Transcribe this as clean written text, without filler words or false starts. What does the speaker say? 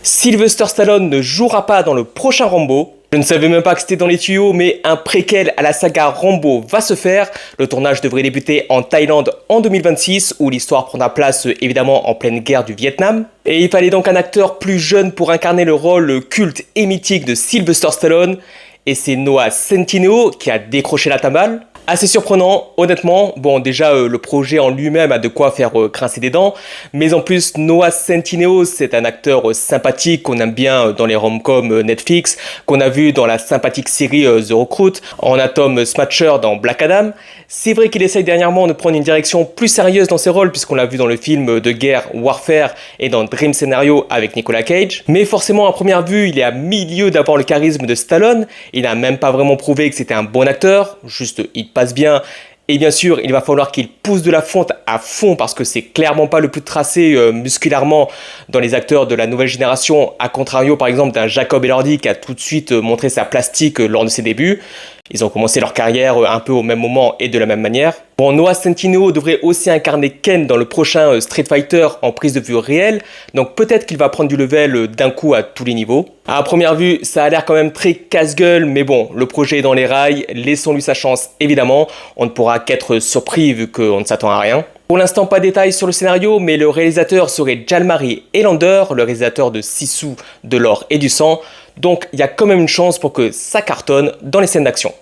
Sylvester Stallone ne jouera pas dans le prochain Rambo. Je ne savais même pas que c'était dans les tuyaux, mais un préquel à la saga Rambo va se faire. Le tournage devrait débuter en Thaïlande en 2026, où l'histoire prendra place évidemment en pleine guerre du Vietnam. Et il fallait donc un acteur plus jeune pour incarner le rôle culte et mythique de Sylvester Stallone. Et c'est Noah Centineo qui a décroché la timbale. Assez surprenant, honnêtement. Bon, déjà, le projet en lui-même a de quoi faire grincer des dents. Mais en plus, Noah Centineo, c'est un acteur sympathique qu'on aime bien dans les rom-coms Netflix, qu'on a vu dans la sympathique série The Recruit, en Atom Smasher dans Black Adam. C'est vrai qu'il essaye dernièrement de prendre une direction plus sérieuse dans ses rôles, puisqu'on l'a vu dans le film de guerre Warfare et dans Dream Scenario avec Nicolas Cage. Mais forcément, à première vue, il est à milieu d'avoir le charisme de Stallone. Il n'a même pas vraiment prouvé que c'était un bon acteur, juste il passe bien. Et bien sûr, il va falloir qu'il pousse de la fonte à fond parce que c'est clairement pas le plus tracé musculairement dans les acteurs de la nouvelle génération, à contrario par exemple d'un Jacob Elordi qui a tout de suite montré sa plastique lors de ses débuts. Ils ont commencé leur carrière un peu au même moment et de la même manière. Bon, Noah Centineo devrait aussi incarner Ken dans le prochain Street Fighter en prise de vue réelle, donc peut-être qu'il va prendre du level d'un coup à tous les niveaux. À première vue, ça a l'air quand même très casse-gueule, mais bon, le projet est dans les rails, laissons-lui sa chance évidemment, on ne pourra qu'être surpris vu qu'on ne s'attend à rien. Pour l'instant, pas de détails sur le scénario, mais le réalisateur serait Jalmari Elander, le réalisateur de Sisu, de l'or et du sang, donc il y a quand même une chance pour que ça cartonne dans les scènes d'action.